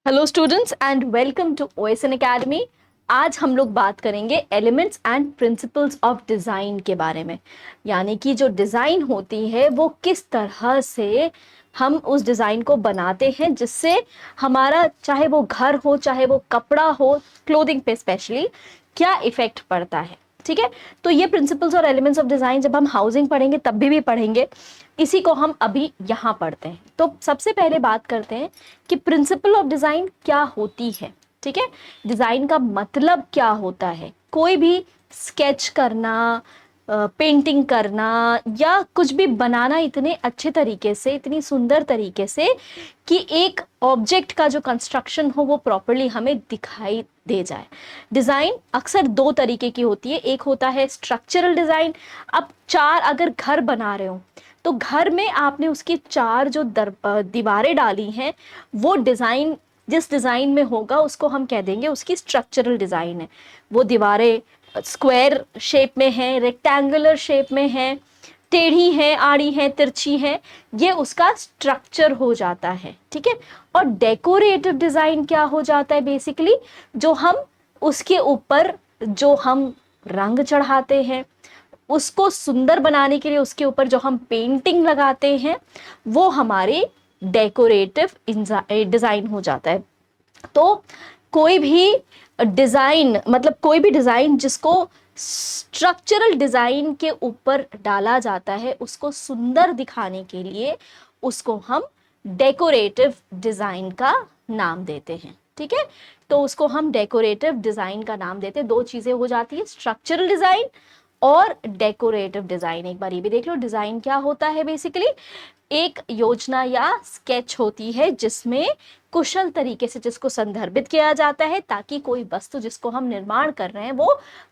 Hello students and welcome to OSN academy. आज हम लोग बात करेंगे elements and principles of design के बारे में। यानी कि जो डिज़ाइन होती है वो किस तरह से हम उस डिज़ाइन को बनाते हैं जिससे हमारा चाहे वो घर हो चाहे वो कपड़ा हो, क्लोथिंग पे स्पेशली क्या इफेक्ट पड़ता है। ठीक है, तो ये प्रिंसिपल्स और एलिमेंट्स ऑफ डिज़ाइन जब हम हाउसिंग पढ़ेंगे तब भी पढ़ेंगे, इसी को हम अभी यहाँ पढ़ते हैं। तो सबसे पहले बात करते हैं कि प्रिंसिपल ऑफ डिजाइन क्या होती है। ठीक है, डिजाइन का मतलब क्या होता है। कोई भी स्केच करना, पेंटिंग करना या कुछ भी बनाना इतने अच्छे तरीके से, इतनी सुंदर तरीके से कि एक ऑब्जेक्ट का जो कंस्ट्रक्शन हो वो प्रॉपरली हमें दिखाई दे जाए। डिजाइन अक्सर दो तरीके की होती है। एक होता है स्ट्रक्चरल डिजाइन। अब चार अगर घर बना रहे हो तो घर में आपने उसकी चार जो दीवारें डाली हैं वो डिजाइन जिस डिजाइन में होगा उसको हम कह देंगे उसकी स्ट्रक्चरल डिजाइन है। वो दीवारें स्क्वायर शेप में है, रेक्टेंगुलर शेप में है, टेढ़ी है, आड़ी है, तिरछी है, ये उसका स्ट्रक्चर हो जाता है। ठीक है, और डेकोरेटिव डिजाइन क्या हो जाता है बेसिकली, जो हम उसके ऊपर जो हम रंग चढ़ाते हैं, उसको सुंदर बनाने के लिए उसके ऊपर जो हम पेंटिंग लगाते हैं वो हमारे डेकोरेटिव डिजाइन हो जाता है। तो कोई भी डिजाइन मतलब कोई भी डिजाइन जिसको स्ट्रक्चरल डिजाइन के ऊपर डाला जाता है उसको सुंदर दिखाने के लिए उसको हम डेकोरेटिव डिजाइन का नाम देते हैं। ठीक है, तो उसको हम डेकोरेटिव डिजाइन का नाम देते हैं। दो चीजें हो जाती है, स्ट्रक्चरल डिजाइन और डेकोरेटिव डिजाइन। एक बार ये भी देख लो, डिजाइन क्या होता है बेसिकली, एक योजना या स्केच होती है जिसमें कुशल तरीके से जिसको संदर्भित किया जाता है ताकि कोई वस्तु जिसको हम निर्माण कर रहे हैं वो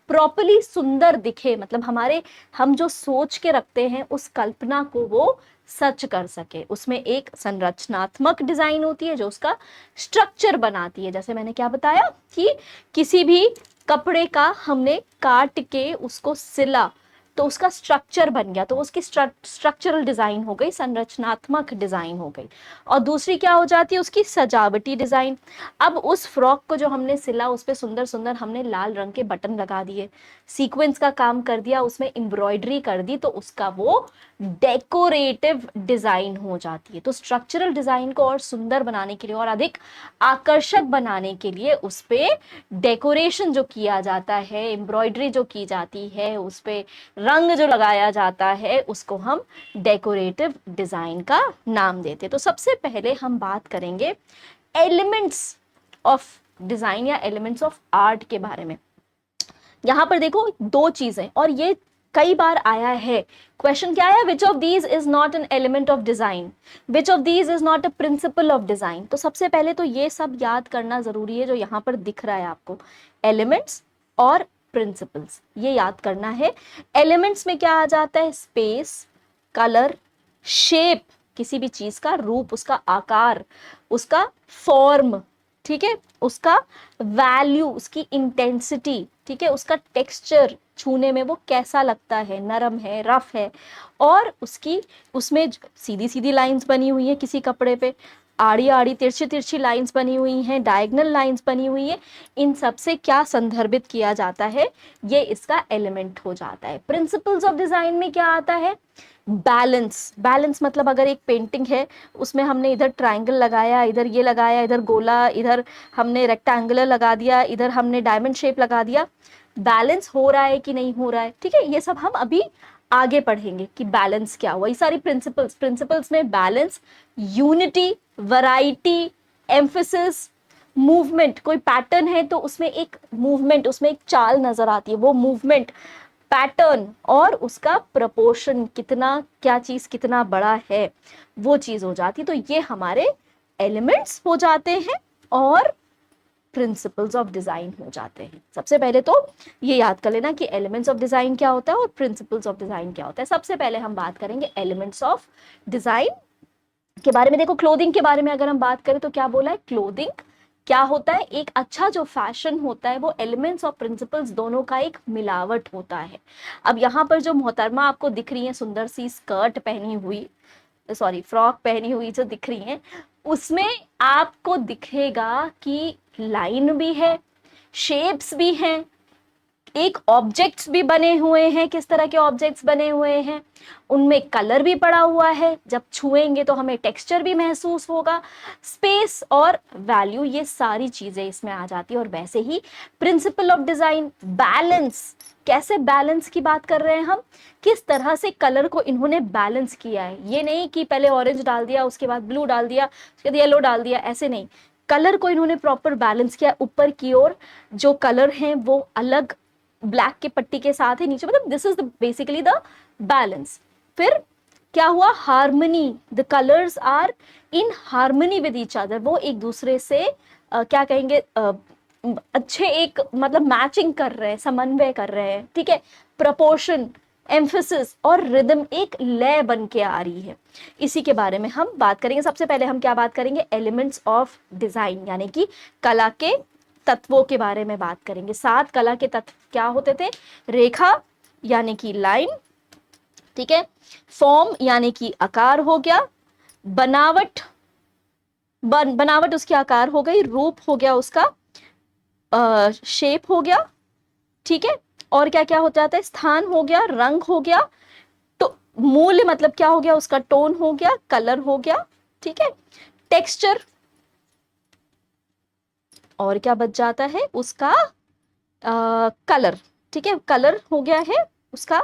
प्रॉपरली सुंदर दिखे, मतलब हम जो सोच के रखते हैं उस कल्पना को वो सच कर सके। उसमें एक संरचनात्मक डिजाइन होती है जो उसका स्ट्रक्चर बनाती है। जैसे मैंने क्या बताया कि किसी भी कपड़े का हमने काट के उसको सिला तो उसका स्ट्रक्चर बन गया, तो उसकी स्ट्रक्चरल डिजाइन हो गई, संरचनात्मक डिजाइन हो गई। और दूसरी क्या हो जाती है, उसकी सजावटी डिजाइन। अब उस फ्रॉक को जो हमने सिला उस पे सुंदर सुंदर हमने लाल रंग के बटन लगा दिए, सीक्वेंस का काम कर दिया, उसमें एम्ब्रॉयडरी कर दी, तो उसका वो डेकोरेटिव डिजाइन हो जाती है। तो स्ट्रक्चरल डिजाइन को और सुंदर बनाने के लिए और अधिक आकर्षक बनाने के लिए उस पे डेकोरेशन जो किया जाता है, एम्ब्रॉयडरी जो की जाती है, उस पे रंग जो लगाया जाता है उसको हम डेकोरेटिव डिजाइन का नाम देते हैं। तो सबसे पहले हम बात करेंगे एलिमेंट्स ऑफ डिजाइन या एलिमेंट्स ऑफ आर्ट के बारे में। यहां पर देखो दो चीजें, और ये कई बार आया है क्वेश्चन, क्या आया, which of these is not an element of design, which of these is not a principle of design. तो सबसे पहले तो ये सब याद करना जरूरी है जो यहां पर दिख रहा है आपको, एलिमेंट्स और प्रिंसिपल्स, ये याद करना है। एलिमेंट्स में क्या आ जाता है, स्पेस, कलर, शेप, किसी भी चीज का रूप, उसका आकार, उसका फॉर्म, ठीक है, उसका वैल्यू, उसकी इंटेंसिटी, ठीक है, उसका टेक्सचर, छूने में वो कैसा लगता है, नरम है, रफ है, और उसमें सीधी सीधी लाइंस बनी हुई है किसी कपड़े पे, आड़ी आड़ी तिरछी तिरछी लाइंस बनी हुई हैं, डायगोनल लाइंस बनी हुई है, इन सब से क्या संदर्भित किया जाता है, ये इसका एलिमेंट हो जाता है। प्रिंसिपल्स ऑफ डिजाइन में क्या आता है, बैलेंस। बैलेंस मतलब अगर एक पेंटिंग है उसमें हमने इधर ट्रायंगल लगाया, इधर ये लगाया, इधर गोला, इधर हमने रेक्टेंगुलर लगा दिया, इधर हमने डायमंड शेप लगा दिया, बैलेंस हो रहा है कि नहीं हो रहा है। ठीक है, ये सब हम अभी आगे पढ़ेंगे कि बैलेंस क्या हुआ। ये सारी प्रिंसिपल्स में balance, unity, variety, emphasis, movement, कोई पैटर्न है तो उसमें एक मूवमेंट, उसमें एक चाल नजर आती है, वो मूवमेंट, पैटर्न, और उसका प्रपोर्शन, कितना, क्या चीज कितना बड़ा है, वो चीज हो जाती है। तो ये हमारे एलिमेंट्स हो जाते हैं और प्रिंसिपल्स ऑफ डिजाइन हो जाते हैं। सबसे पहले तो ये याद कर लेना कि एलिमेंट्स ऑफ डिजाइन क्या होता है और प्रिंसिपल्स ऑफ डिजाइन क्या होता है। सबसे पहले हम बात करेंगे एलिमेंट्स ऑफ डिजाइन के बारे में। देखो, क्लोथिंग के बारे में अगर हम बात करें तो क्या बोला है, क्लोथिंग क्या होता है, एक अच्छा जो फैशन होता है वो एलिमेंट्स और प्रिंसिपल्स दोनों का एक मिलावट होता है। अब यहाँ पर जो मोहतरमा आपको दिख रही है सुंदर सी स्कर्ट पहनी हुई, सॉरी फ्रॉक पहनी हुई जो दिख रही है, उसमें आपको दिखेगा कि लाइन भी है, शेप्स भी हैं, एक ऑब्जेक्ट्स भी बने हुए हैं। किस तरह के ऑब्जेक्ट्स बने हुए हैं, उनमें कलर भी पड़ा हुआ है, जब छुएंगे तो हमें टेक्सचर भी महसूस होगा, स्पेस और वैल्यू, ये सारी चीजें इसमें आ जाती है। और वैसे ही प्रिंसिपल ऑफ डिजाइन, बैलेंस, कैसे बैलेंस की बात कर रहे हैं हम, किस तरह से कलर को इन्होंने बैलेंस किया है। ये नहीं कि पहले ऑरेंज डाल दिया, उसके बाद ब्लू डाल दिया, उसके बाद येलो डाल दिया, ऐसे नहीं, कलर को इन्होंने प्रॉपर बैलेंस किया। ऊपर की ओर जो कलर हैं वो अलग ब्लैक के पट्टी के साथ है, नीचे, मतलब this is the basically the balance. फिर क्या हुआ, harmony, the colours are in harmony with each other, वो एक दूसरे से क्या कहेंगे, अच्छे, एक मतलब मैचिंग कर रहे हैं, समन्वय कर रहे हैं, ठीक है। प्रपोर्शन, एम्फेसिस और रिदम, एक लय बन के आ रही है। इसी के बारे में हम बात करेंगे। सबसे पहले हम क्या बात करेंगे, एलिमेंट्स ऑफ डिजाइन, यानी कि कला के तत्वों के बारे में बात करेंगे। 7 कला के तत्व क्या होते थे, रेखा यानी कि लाइन, ठीक है, फॉर्म यानी कि आकार हो गया, बनावट, बनावट उसकी आकार हो गई, रूप हो गया उसका, शेप हो गया, ठीक है, और क्या क्या हो जाता है, स्थान हो गया, रंग हो गया, तो मूल्य मतलब क्या हो गया, उसका टोन हो गया, कलर हो गया, ठीक है, टेक्सचर, और क्या बच जाता है उसका कलर, ठीक है, कलर हो गया है उसका,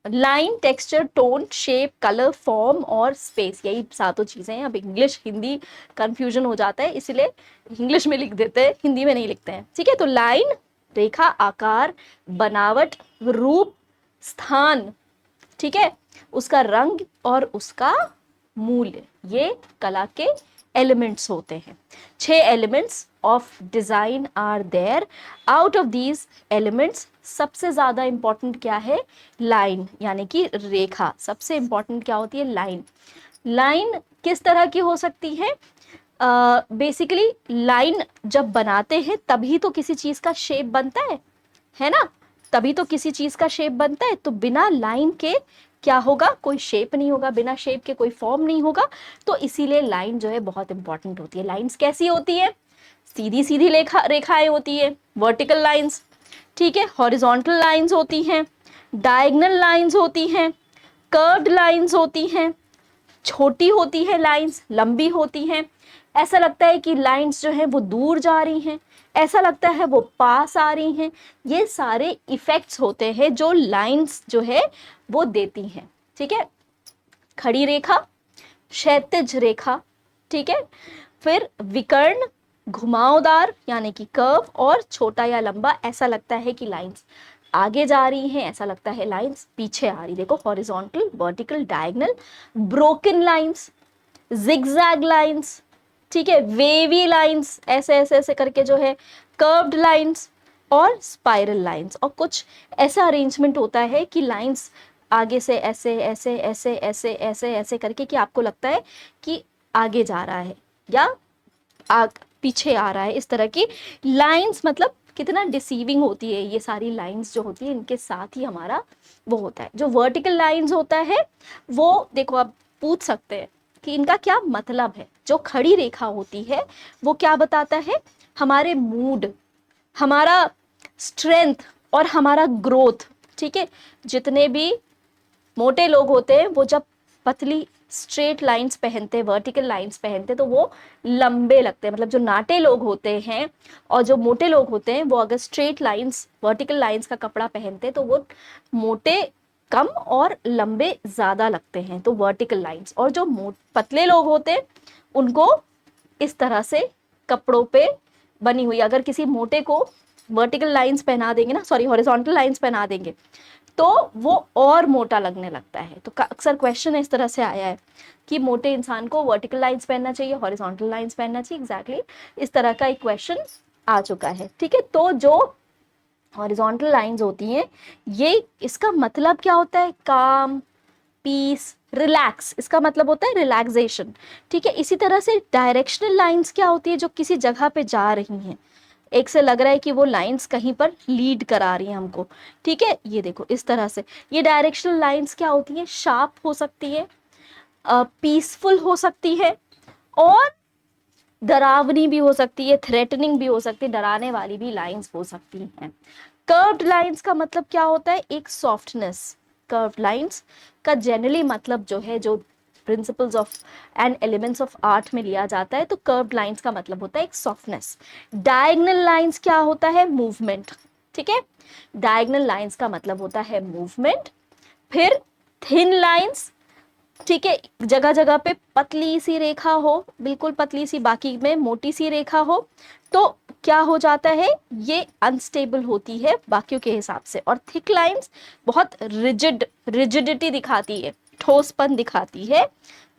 line, texture, tone, shape, colour, form और स्पेस, यही सातों चीजें हैं। अब इंग्लिश हिंदी कंफ्यूजन हो जाता है, इसलिए इंग्लिश में लिख देते हैं, हिंदी में नहीं लिखते हैं, ठीक है। तो लाइन, रेखा, आकार, बनावट, रूप, स्थान, ठीक है, उसका रंग और उसका मूल्य, ये कला के एलिमेंट्स होते हैं। 6 elements of design are there. Out of these elements सबसे ज्यादा इंपॉर्टेंट क्या है, लाइन यानी कि रेखा। सबसे इंपॉर्टेंट क्या होती है, लाइन। लाइन किस तरह की हो सकती है, बेसिकली लाइन जब बनाते हैं तभी तो किसी चीज का शेप बनता है ना, तभी तो किसी चीज का शेप बनता है। तो बिना लाइन के क्या होगा, कोई शेप नहीं होगा, बिना शेप के कोई फॉर्म नहीं होगा। तो इसीलिए लाइन जो है बहुत इंपॉर्टेंट होती है। लाइंस कैसी होती है, सीधी सीधी रेखाएं होती है, वर्टिकल लाइंस, ठीक है, हॉरिजॉन्टल लाइंस होती हैं, डायगोनल लाइंस होती हैं, कर्व्ड लाइंस होती हैं, छोटी होती है लाइंस, लंबी होती हैं, ऐसा लगता है कि लाइंस जो है वो दूर जा रही हैं, ऐसा लगता है वो पास आ रही हैं। ये सारे इफेक्ट्स होते हैं जो लाइंस जो है वो देती हैं, ठीक है। खड़ी रेखा, क्षैतिज रेखा, ठीक है, फिर विकर्ण, घुमावदार यानी कि कर्व, और छोटा या लंबा, ऐसा लगता है कि लाइंस आगे जा रही हैं, ऐसा लगता है लाइंस पीछे आ रही। देखो, horizontal, vertical, diagonal, broken lines, zigzag lines, ठीक है, वेवी लाइंस, ऐसे ऐसे ऐसे करके जो है, कर्व्ड लाइंस और स्पाइरल लाइंस। और कुछ ऐसा अरेंजमेंट होता है कि लाइंस आगे से ऐसे ऐसे ऐसे ऐसे ऐसे ऐसे करके कि आपको लगता है कि आगे जा रहा है या पीछे आ रहा है, इस तरह की लाइंस। मतलब कितना डिसीविंग होती है ये सारी लाइंस जो होती है, इनके साथ ही हमारा वो होता है। जो वर्टिकल लाइंस होता है वो देखो, आप पूछ सकते हैं कि इनका क्या मतलब है। जो खड़ी रेखा होती है वो क्या बताता है, हमारे मूड, हमारा स्ट्रेंथ और हमारा ग्रोथ, ठीक है। जितने भी मोटे लोग होते हैं वो जब पतली स्ट्रेट लाइंस पहनते हैं, वर्टिकल लाइंस पहनते हैं, तो वो लंबे लगते हैं। मतलब जो नाटे लोग होते हैं और जो मोटे लोग होते हैं वो अगर स्ट्रेट लाइंस, वर्टिकल लाइंस का कपड़ा पहनते हैं तो वो मोटे कम और लंबे ज्यादा लगते हैं, तो वर्टिकल लाइंस। और जो पतले लोग होते हैं उनको इस तरह से कपड़ों पे बनी हुई, अगर किसी मोटे को वर्टिकल लाइंस पहना देंगे ना, सॉरी, हॉरिजॉन्टल लाइंस पहना देंगे तो वो और मोटा लगने लगता है। तो अक्सर क्वेश्चन इस तरह से आया है कि मोटे इंसान को वर्टिकल लाइंस पहनना चाहिए, हॉरिजॉन्टल लाइंस पहनना चाहिए, एग्जैक्टली इस तरह का एक क्वेश्चन आ चुका है, ठीक है। तो जो हॉरिजॉन्टल लाइंस होती हैं, ये इसका मतलब क्या होता है, काम, पीस, रिलैक्स, इसका मतलब होता है रिलैक्सेशन, ठीक है। इसी तरह से डायरेक्शनल लाइंस क्या होती है, जो किसी जगह पे जा रही हैं, एक से लग रहा है कि वो लाइंस कहीं पर लीड करा रही हैं हमको, ठीक है। ये देखो इस तरह से ये डायरेक्शनल लाइंस क्या होती है, शार्प हो सकती है, पीसफुल हो सकती है और डरावनी भी हो सकती है, थ्रेटनिंग भी हो सकती है, डराने वाली भी लाइंस हो सकती हैं। कर्व्ड लाइंस का मतलब क्या होता है? एक सॉफ्टनेस। कर्व्ड लाइंस का जनरली मतलब जो है, जो principles of and elements of art में लिया जाता है, तो कर्व्ड लाइंस का मतलब होता है एक सॉफ्टनेस। डायगोनल लाइंस क्या होता है? मूवमेंट। ठीक है, डायगोनल लाइंस का मतलब होता है मूवमेंट। फिर थिन लाइंस, ठीक है, जगह जगह पे पतली सी रेखा हो, बिल्कुल पतली सी, बाकी में मोटी सी रेखा हो, तो क्या हो जाता है? ये अनस्टेबल होती है बाकियों के हिसाब से। और थिक लाइंस बहुत रिजिडिटी दिखाती है, ठोसपन दिखाती है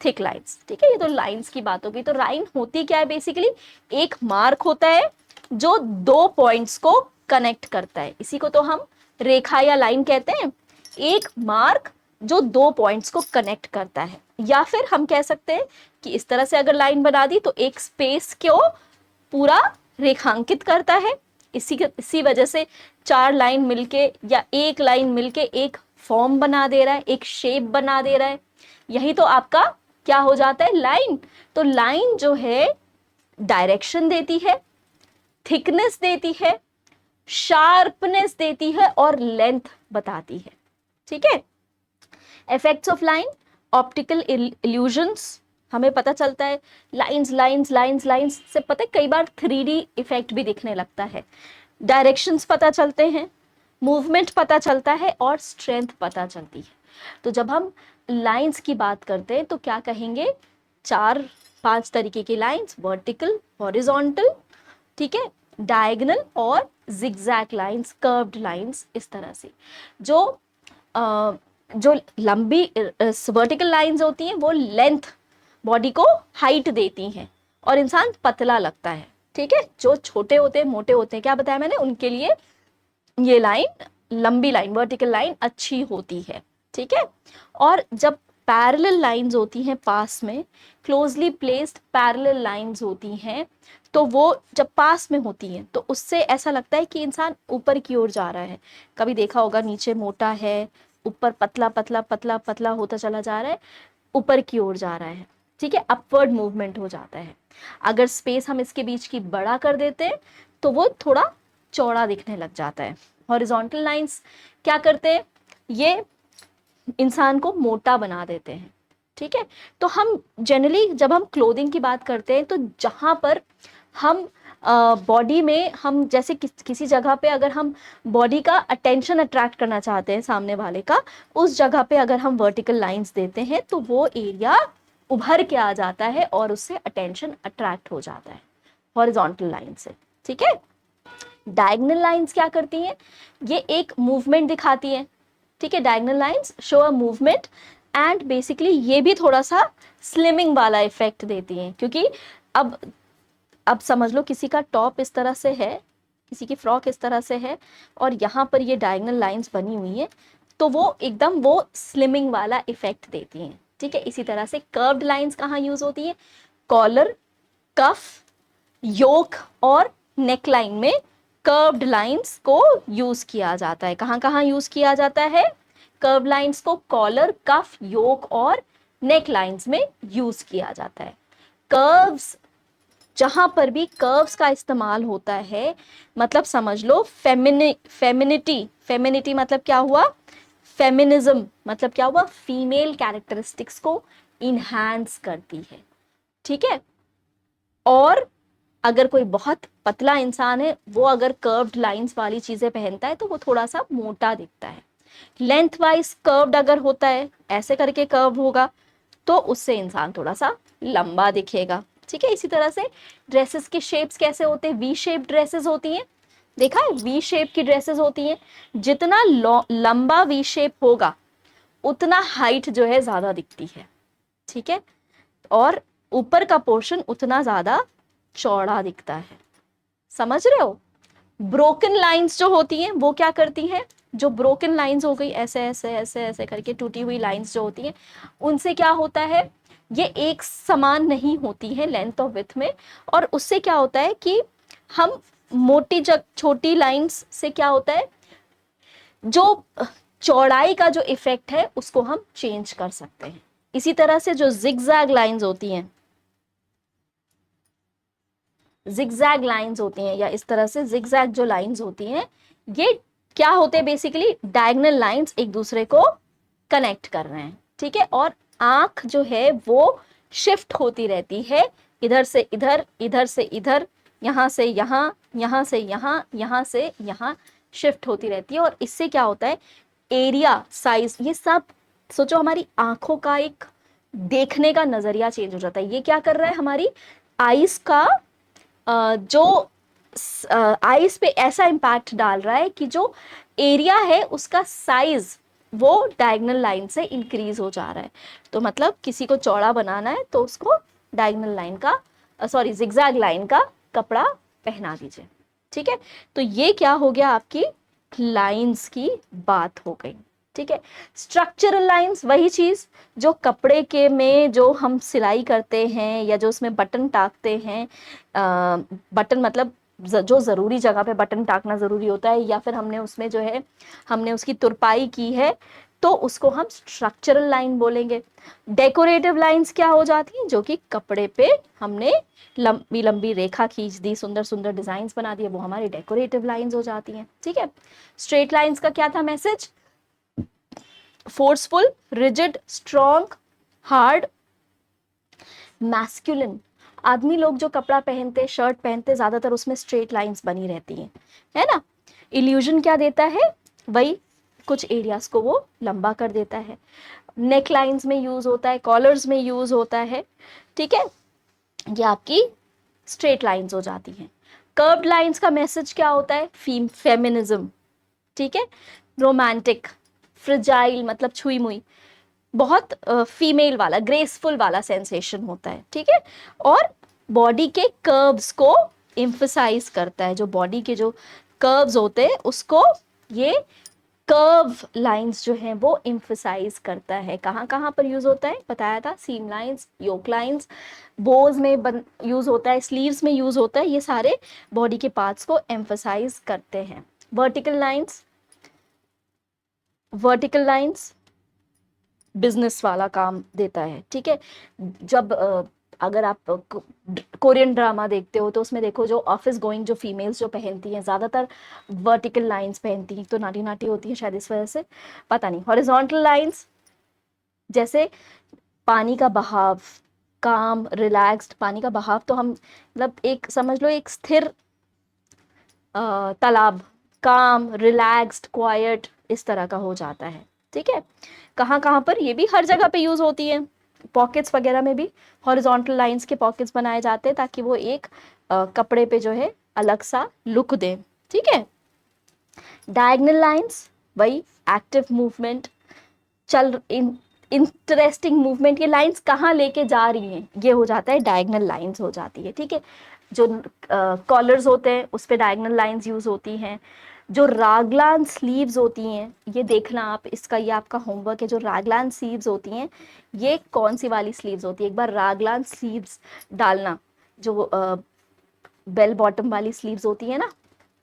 थिक लाइंस। ठीक है, ये तो लाइंस की बात होगी। तो लाइन होती क्या है? बेसिकली एक मार्क होता है जो दो पॉइंट्स को कनेक्ट करता है, इसी को तो हम रेखा या लाइन कहते हैं। एक मार्क जो दो पॉइंट्स को कनेक्ट करता है, या फिर हम कह सकते हैं कि इस तरह से अगर लाइन बना दी तो एक स्पेस को पूरा रेखांकित करता है। इसी वजह से चार लाइन मिलके या एक लाइन मिलके एक फॉर्म बना दे रहा है, एक शेप बना दे रहा है। यही तो आपका क्या हो जाता है? लाइन। तो लाइन जो है डायरेक्शन देती है, थिकनेस देती है, शार्पनेस देती है और लेंथ बताती है। ठीक है, effects of line, optical illusions, हमें पता चलता है लाइंस लाइंस लाइंस लाइंस से पता है कई बार 3D इफेक्ट भी दिखने लगता है। डायरेक्शंस पता चलते हैं, मूवमेंट पता चलता है और स्ट्रेंथ पता चलती है। तो जब हम लाइंस की बात करते हैं तो क्या कहेंगे? चार पांच तरीके की लाइंस, वर्टिकल, हॉरिजॉन्टल, ठीक है, डायगोनल और जिगजैग लाइंस, कर्व्ड लाइंस, इस तरह से। जो जो लंबी वर्टिकल लाइंस होती हैं वो लेंथ, बॉडी को हाइट देती हैं और इंसान पतला लगता है। ठीक है, जो छोटे होते हैं, मोटे होते हैं, क्या बताया मैंने, उनके लिए ये लाइन, लंबी लाइन, वर्टिकल लाइन अच्छी होती है। ठीक है, और जब पैरेलल लाइंस होती हैं पास में, क्लोजली प्लेस्ड पैरेलल लाइंस होती हैं, तो वो जब पास में होती हैं तो उससे ऐसा लगता है कि इंसान ऊपर की ओर जा रहा है। कभी देखा होगा नीचे मोटा है, ऊपर पतला पतला पतला पतला होता चला जा रहा है, ऊपर की ओर जा रहा है। ठीक है, अपवर्ड मूवमेंट हो जाता है। अगर स्पेस हम इसके बीच की बड़ा कर देते हैं तो वो थोड़ा चौड़ा दिखने लग जाता है। हॉरिजॉन्टल लाइंस क्या करते हैं? ये इंसान को मोटा बना देते हैं। ठीक है, तो हम जनरली जब हम क्लोथिंग की बात करते हैं तो जहां पर हम बॉडी में, हम जैसे किसी जगह पे अगर हम बॉडी का अटेंशन अट्रैक्ट करना चाहते हैं सामने वाले का, उस जगह पे अगर हम वर्टिकल लाइंस देते हैं तो वो एरिया उभर के आ जाता है और उससे अटेंशन अट्रैक्ट हो जाता है हॉरिजॉन्टल लाइन से। ठीक है, डायगोनल लाइंस क्या करती हैं? ये एक मूवमेंट दिखाती हैं। ठीक है, diagonal lines show a movement and basically ये भी थोड़ा सा स्लिमिंग वाला इफेक्ट देती हैं, क्योंकि अब समझ लो किसी का टॉप इस तरह से है, किसी की फ्रॉक इस तरह से है और यहाँ पर ये डायगोनल लाइंस बनी हुई हैं, तो वो एकदम वो स्लिमिंग वाला इफेक्ट देती हैं। ठीक है, इसी तरह से कर्व्ड लाइंस कहाँ यूज होती है? कॉलर, कफ, योक और नेकलाइन में कर्व्ड लाइंस को यूज किया जाता है। कहाँ कहाँ यूज किया जाता है कर्व्ड लाइंस को? कॉलर, कफ, योक और नेक लाइंस में यूज किया जाता है। कर्व्स, जहां पर भी कर्व्स का इस्तेमाल होता है, मतलब समझ लो फेमिनिटी मतलब क्या हुआ? फेमिनिज्म मतलब क्या हुआ? फीमेल कैरेक्टरिस्टिक्स को इनहैंस करती है। ठीक है, और अगर कोई बहुत पतला इंसान है, वो अगर कर्व्ड लाइंस वाली चीजें पहनता है तो वो थोड़ा सा मोटा दिखता है। लेंथ वाइज कर्व्ड अगर होता है, ऐसे करके कर्व होगा, तो उससे इंसान थोड़ा सा लंबा दिखेगा। ठीक है, इसी तरह से ड्रेसेस के शेप्स कैसे होते हैं? वी शेप ड्रेसेस होती हैं, देखा है, वी शेप की ड्रेसेस होती हैं। जितना लंबा वी शेप होगा उतना हाइट जो है ज्यादा दिखती है। ठीक है, और ऊपर का पोर्शन उतना ज्यादा चौड़ा दिखता है। समझ रहे हो? ब्रोकन लाइंस जो होती हैं वो क्या करती हैं? जो ब्रोकन लाइंस हो गई, ऐसे ऐसे ऐसे ऐसे करके टूटी हुई लाइंस जो होती हैं, उनसे क्या होता है? ये एक समान नहीं होती है लेंथ और विड्थ में, और उससे क्या होता है कि हम मोटी छोटी लाइंस से क्या होता है, जो चौड़ाई का जो इफेक्ट है उसको हम चेंज कर सकते हैं। इसी तरह से जो जिगजैग लाइंस होती हैं, जिगजैग लाइंस होती हैं, या इस तरह से जिगजैग जो लाइंस होती हैं, ये क्या होते हैं? बेसिकली डायगोनल लाइंस एक दूसरे को कनेक्ट कर रहे हैं, ठीक है। और आंख जो है वो शिफ्ट होती रहती है, इधर से इधर, इधर से इधर, यहाँ से यहाँ, यहाँ से यहाँ, यहाँ से यहाँ शिफ्ट होती रहती है। और इससे क्या होता है? एरिया, साइज, ये सब सोचो हमारी आंखों का एक देखने का नजरिया चेंज हो जाता है। ये क्या कर रहा है? हमारी आईज का जो आईज पे ऐसा इम्पैक्ट डाल रहा है कि जो एरिया है उसका साइज वो डायगोनल लाइन से इंक्रीज हो जा रहा है। तो मतलब किसी को चौड़ा बनाना है तो उसको डायगोनल लाइन का सॉरी जिगजैग लाइन का कपड़ा पहना दीजिए, ठीक है। तो ये क्या हो गया? आपकी लाइंस की बात हो गई, ठीक है। स्ट्रक्चरल लाइंस, वही चीज जो कपड़े के में जो हम सिलाई करते हैं या जो उसमें बटन टाकते हैं, बटन मतलब जो जरूरी जगह पे बटन टाकना जरूरी होता है, या फिर हमने उसमें जो है हमने उसकी तुरपाई की है, तो उसको हम स्ट्रक्चरल लाइन बोलेंगे। डेकोरेटिव लाइंस क्या हो जाती हैं? जो कि कपड़े पे हमने लंबी लंबी रेखा खींच दी, सुंदर सुंदर डिजाइन बना दिए, वो हमारी डेकोरेटिव लाइंस हो जाती हैं, ठीक है। स्ट्रेट लाइंस का क्या था message? Forceful, rigid, strong, hard, masculine. आदमी लोग जो कपड़ा पहनते, शर्ट पहनते, ज्यादातर उसमें स्ट्रेट लाइंस बनी रहती हैं, है ना। इल्यूजन क्या देता है? वही कुछ एरियाज को वो लंबा कर देता है। नेक लाइंस में यूज होता है, कॉलर्स में यूज होता है, ठीक है। ये आपकी स्ट्रेट लाइंस हो जाती हैं। कर्व्ड लाइंस का मैसेज क्या होता है? फेमिनिज्म, ठीक है। रोमांटिक, फ्रिजाइल मतलब छुई मुई, बहुत फीमेल वाला, ग्रेसफुल वाला सेंसेशन होता है, ठीक है। और बॉडी के कर्व्स को एम्फसाइज करता है, जो बॉडी के जो कर्व्स होते हैं उसको ये कर्व लाइंस जो हैं वो एम्फसाइज करता है। कहाँ कहाँ पर यूज होता है? बताया था, सीम लाइंस, योक लाइंस, बोज में यूज होता है, स्लीव्स में यूज होता है, ये सारे बॉडी के पार्ट्स को एम्फसाइज करते हैं। Vertical lines, vertical lines business वाला काम देता है, ठीक है। जब अगर आप कोरियन ड्रामा देखते हो तो उसमें देखो जो ऑफिस गोइंग जो फीमेल्स जो पहनती हैं ज्यादातर वर्टिकल लाइंस पहनती हैं, तो नाटी नाटी होती हैं शायद इस वजह से, पता नहीं। हॉरिजॉन्टल लाइंस जैसे पानी का बहाव, काम, रिलैक्स्ड, पानी का बहाव तो हम मतलब एक समझ लो एक स्थिर तालाब, काम, रिलैक्स्ड, क्वाइट, इस तरह का हो जाता है, ठीक है। कहाँ कहाँ पर? ये भी हर जगह पे यूज होती है। पॉकेट्स वगैरह में भी हॉरिजॉन्टल लाइंस के पॉकेट्स बनाए जाते हैं ताकि वो एक कपड़े पे जो है अलग सा लुक दे, ठीक है। डायगोनल लाइंस वही एक्टिव मूवमेंट, चल इंटरेस्टिंग मूवमेंट, ये लाइंस कहाँ लेके जा रही हैं, ये हो जाता है डायगोनल लाइंस हो जाती है, ठीक है। जो कॉलर्स होते हैं उस पे डायगोनल लाइंस यूज होती हैं। जो रागलान स्लीव्स होती हैं, ये देखना आप, इसका ये आपका होमवर्क है। जो रागलान स्लीव्स होती हैं ये कौन सी वाली स्लीव्स होती है? एक बार रागलान स्लीव्स डालना, जो बेल बॉटम वाली स्लीव्स होती है ना,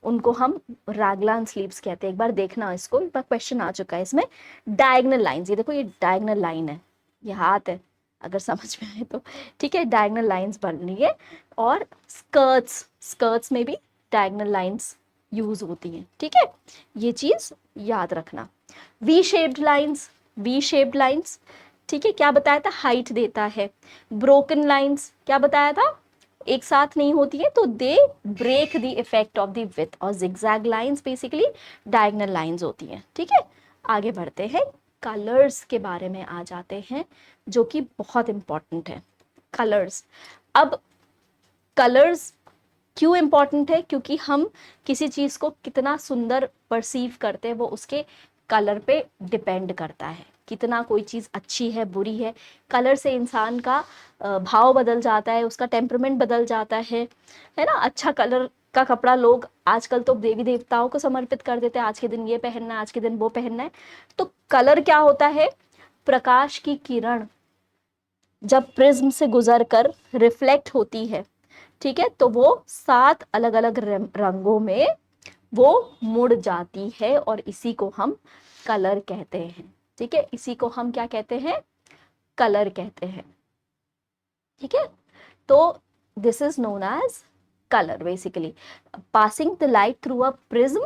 उनको हम रागलान स्लीव्स कहते हैं। एक बार देखना इसको, एक बार क्वेश्चन आ चुका है इसमें। डायगोनल लाइंस, ये देखो ये डायगोनल लाइन है, ये हाथ है अगर समझ में आए तो, ठीक है। डायगोनल लाइंस बन रही है। और स्कर्ट्स, स्कर्ट्स में भी डायगोनल लाइंस यूज होती हैं, ठीक है। ये चीज याद रखना। V shaped lines, V shaped lines, ठीक है, क्या बताया था? हाइट देता है। ब्रोकन लाइंस क्या बताया था? एक साथ नहीं होती है तो they break the effect of the width. और zigzag lines basically diagonal lines होती हैं, ठीक है। आगे बढ़ते हैं, कलर्स के बारे में आ जाते हैं जो कि बहुत इंपॉर्टेंट है। कलर्स, अब कलर्स क्यों इंपॉर्टेंट है? क्योंकि हम किसी चीज को कितना सुंदर परसीव करते हैं वो उसके कलर पे डिपेंड करता है। कितना कोई चीज अच्छी है, बुरी है, कलर से इंसान का भाव बदल जाता है, उसका टेम्परमेंट बदल जाता है ना। अच्छा कलर का कपड़ा लोग आजकल तो देवी देवताओं को समर्पित कर देते हैं, आज के दिन ये पहनना है, आज के दिन वो पहनना है। तो कलर क्या होता है? प्रकाश की किरण जब प्रिज्म से गुजर कर रिफ्लेक्ट होती है, ठीक है, तो वो 7 अलग अलग रंगों में वो मुड़ जाती है और इसी को हम कलर कहते हैं, ठीक है। इसी को हम क्या कहते हैं? कलर कहते हैं, ठीक है। तो this is known as color basically. Passing the light through a prism,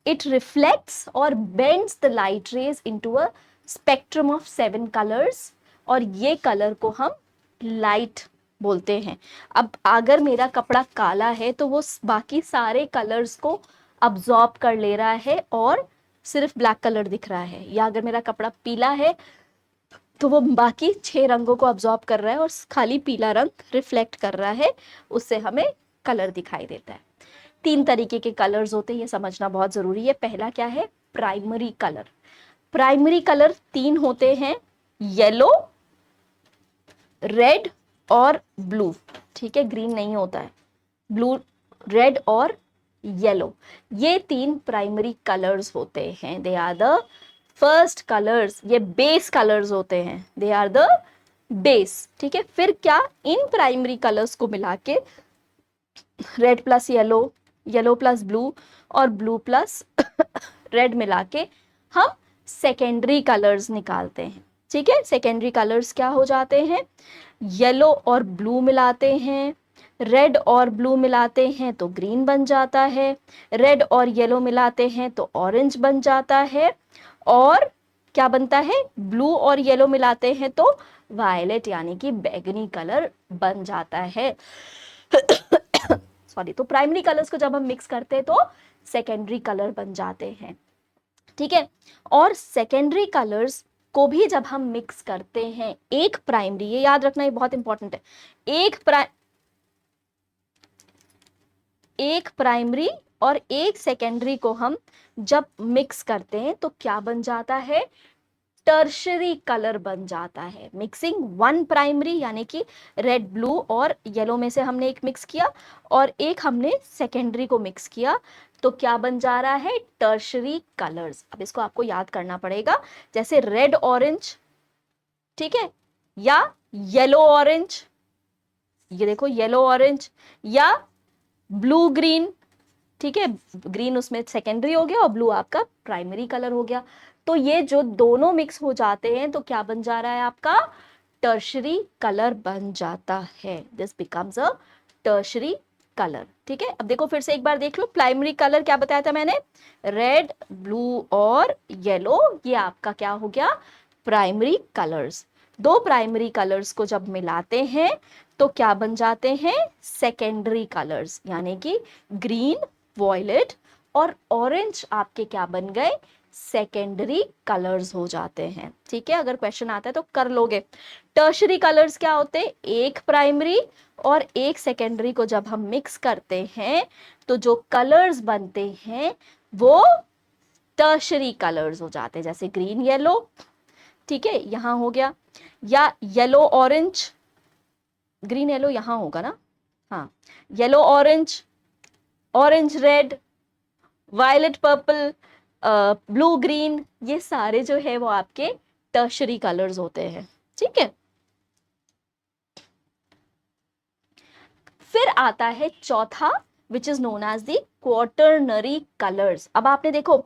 it reflects or bends the light rays into a spectrum of 7 colors, और ये कलर को हम लाइट बोलते हैं. अब अगर मेरा कपड़ा काला है तो वो बाकी सारे कलर्स को अब्सॉर्ब कर ले रहा है और सिर्फ ब्लैक कलर दिख रहा है, या अगर मेरा कपड़ा पीला है तो वो बाकी 6 रंगों को अब्सॉर्ब कर रहा है और खाली पीला रंग रिफ्लेक्ट कर रहा है, उससे हमें कलर दिखाई देता है. 3 तरीके के कलर्स होते हैं, ये समझना बहुत जरूरी है. पहला क्या है? Primary colour. प्राइमरी कलर 3 होते हैं, येलो, रेड और ब्लू. ठीक है, ग्रीन नहीं होता है. ब्लू, रेड और येलो, ये 3 प्राइमरी कलर्स होते हैं. They are the first colours. ये बेस कलर्स होते हैं, दे आर द बेस. ठीक है, फिर क्या, इन प्राइमरी कलर्स को मिला के red plus yellow, yellow plus blue और ब्लू प्लस रेड मिला के हम सेकेंडरी कलर्स निकालते हैं. ठीक है, सेकेंडरी कलर्स क्या हो जाते हैं? येलो और ब्लू मिलाते हैं, रेड और ब्लू मिलाते हैं तो ग्रीन बन जाता है, रेड और येलो मिलाते हैं तो ऑरेंज बन जाता है, और क्या बनता है? ब्लू और येलो मिलाते हैं तो वायलेट यानी कि बैगनी कलर बन जाता है. सॉरी. तो प्राइमरी कलर्स को जब हम मिक्स करते हैं तो सेकेंडरी कलर बन जाते हैं. ठीक है, और सेकेंडरी कलर्स को भी जब हम मिक्स करते हैं, एक प्राइमरी, ये याद रखना, ये बहुत इंपॉर्टेंट है, एक प्राइमरी और एक सेकेंडरी को हम जब मिक्स करते हैं तो क्या बन जाता है? टर्शरी कलर बन जाता है. मिक्सिंग वन प्राइमरी यानी कि रेड, ब्लू और येलो में से हमने एक मिक्स किया और एक हमने सेकेंडरी को मिक्स किया, तो क्या बन जा रहा है? Tertiary colours. अब इसको आपको याद करना पड़ेगा, जैसे रेड ऑरेंज, ठीक है, या येलो ऑरेंज, ये देखो येलो ऑरेंज, या ब्लू ग्रीन. ठीक है, ग्रीन उसमें सेकेंडरी हो गया और ब्लू आपका प्राइमरी कलर हो गया. तो ये जो दोनों मिक्स हो जाते हैं तो क्या बन जा रहा है? आपका टर्शरी कलर बन जाता है. This becomes a tertiary colour. ठीक है, अब देखो फिर से एक बार देख लो. प्राइमरी कलर क्या बताया था मैंने? रेड, ब्लू और येलो, ये आपका क्या हो गया? Primary colours. 2 प्राइमरी कलर्स को जब मिलाते हैं तो क्या बन जाते हैं? सेकेंडरी कलर्स, यानी कि ग्रीन, वॉयलेट और ऑरेंज आपके क्या बन गए? सेकेंडरी कलर्स हो जाते हैं. ठीक है, अगर क्वेश्चन आता है तो कर लोगे. टर्शरी कलर्स क्या होते हैं? एक प्राइमरी और एक सेकेंडरी को जब हम मिक्स करते हैं तो जो कलर्स बनते हैं वो टर्शरी कलर्स हो जाते हैं. जैसे ग्रीन येलो, ठीक है, यहां हो गया, या येलो ऑरेंज, ग्रीन येलो यहां होगा ना, हाँ, yellow orange, orange red, violet purple, blue green, ये सारे जो है वो आपके टर्शरी कलर्स होते हैं. ठीक है, फिर आता है चौथा, which is known as the quaternary colours. अब आपने देखो,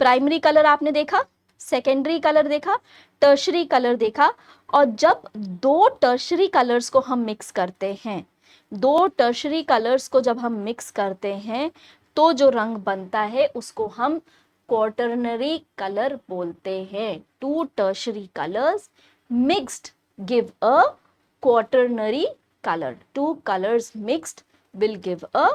प्राइमरी कलर आपने देखा, सेकेंडरी कलर देखा, टर्शरी कलर देखा, और जब 2 टर्शरी कलर्स को हम मिक्स करते हैं, 2 टर्शरी कलर्स को जब हम मिक्स करते हैं तो जो रंग बनता है उसको हम क्वार्टरनरी कलर बोलते हैं. 2 tertiary colours mixed give a quaternary color. 2 colors mixed will give a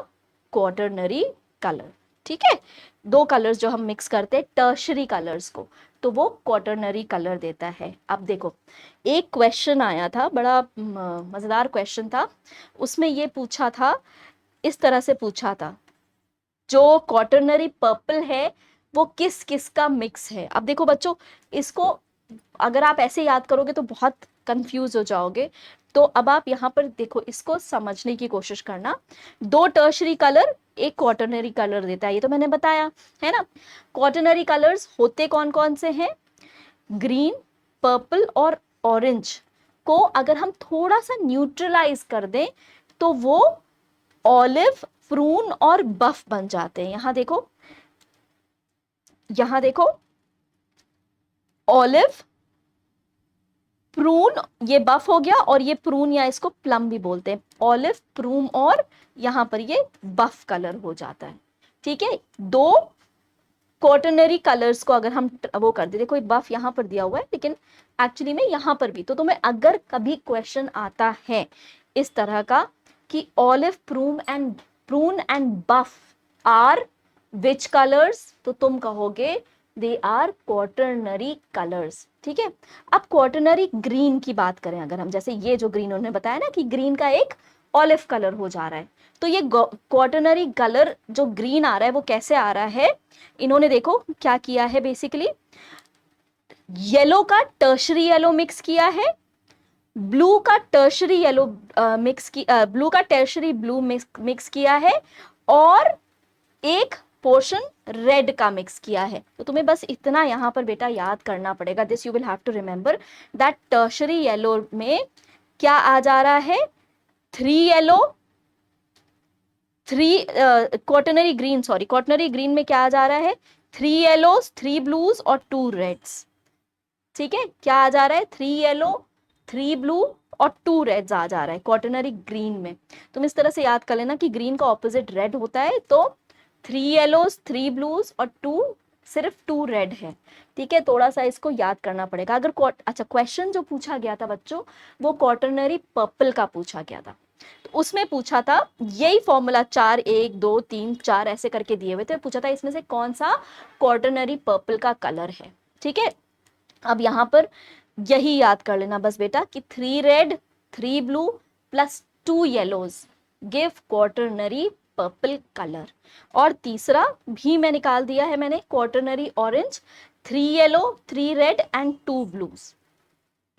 quaternary color. ठीक है, 2 कलर्स जो हम मिक्स करते हैं टर्शरी कलर्स को, तो वो क्वार्टरनरी कलर देता है. अब देखो, एक क्वेश्चन आया था, बड़ा मजेदार क्वेश्चन था. उसमें ये पूछा था, इस तरह से पूछा था, जो क्वार्टरनरी पर्पल है वो किस किस का मिक्स है. अब देखो बच्चों, इसको अगर आप ऐसे याद करोगे तो बहुत कंफ्यूज हो जाओगे. तो अब आप यहाँ पर देखो, इसको समझने की कोशिश करना. 2 टर्शरी कलर एक क्वार्टरनरी कलर देता है, ये तो मैंने बताया है ना. क्वार्टरनरी कलर्स होते कौन कौन से हैं? ग्रीन, पर्पल और ऑरेंज को अगर हम थोड़ा सा न्यूट्रलाइज कर दें तो वो ऑलिव, प्रून और बफ बन जाते हैं. यहां देखो, यहां देखो, ऑलिव, प्रून, ये बफ हो गया, और ये प्रून या इसको प्लम भी बोलते हैं, ऑलिव, प्रून, और यहाँ पर ये बफ कलर हो जाता है। ठीक है, दो क्वाटरनरी कलर्स को अगर हम वो कर देते, कोई बफ यहाँ पर दिया हुआ है लेकिन एक्चुअली में यहाँ पर भी, तो तुम्हें अगर कभी क्वेश्चन आता है इस तरह का कि olive, prune and buff are which colours, तो तुम कहोगे दे आर क्वाटरनरी कलर्स। ठीक है, अब क्वाटरनरी ग्रीन की बात करें अगर हम, जैसे ये जो ग्रीन उन्होंने बताया ना कि ग्रीन का एक ऑलिव कलर हो जा रहा है, तो ये क्वाटरनरी कलर जो ग्रीन आ रहा है वो कैसे आ रहा है, इन्होंने देखो क्या किया है, बेसिकली येलो का टर्शरी येलो मिक्स किया है, ब्लू का टर्शरी येलो मिक्स की, ब्लू का टर्शरी ब्लू मिक्स किया है, और एक पोर्शन रेड का मिक्स किया है। तो तुम्हें बस इतना यहां पर बेटा याद करना पड़ेगा, this you will have to remember that tertiary yellow में क्या आ जा रहा है, 3 yellow, 3 quaternary green, sorry quaternary green में क्या आ जा रहा है, 3 येलोस, 3 ब्लूज और 2 रेड्स। ठीक है, क्या आ जा रहा है, 3 येलो, 3 ब्लू और 2 रेड्स आ जा रहा है क्वाटरनरी ग्रीन में। तुम इस तरह से याद कर लेना कि ग्रीन का ऑपोजिट रेड होता है, तो 3 येलोस, 3 ब्लूज और 2, सिर्फ 2 रेड है। ठीक है, थोड़ा सा इसको याद करना पड़ेगा। अगर अच्छा, क्वेश्चन जो पूछा गया था बच्चों वो क्वाटरनरी पर्पल का पूछा गया था, तो उसमें पूछा था यही फॉर्मूला 4 1 2 3 4 ऐसे करके दिए हुए थे, पूछा था इसमें से कौन सा क्वाटरनरी पर्पल का कलर है। ठीक है, अब यहां पर यही याद कर लेना बस बेटा कि 3 red, 3 blue plus 2 yellows give quaternary purple colour. और तीसरा भी मैं निकाल दिया है मैंने, quaternary orange, 3 yellow, 3 red and 2 blues.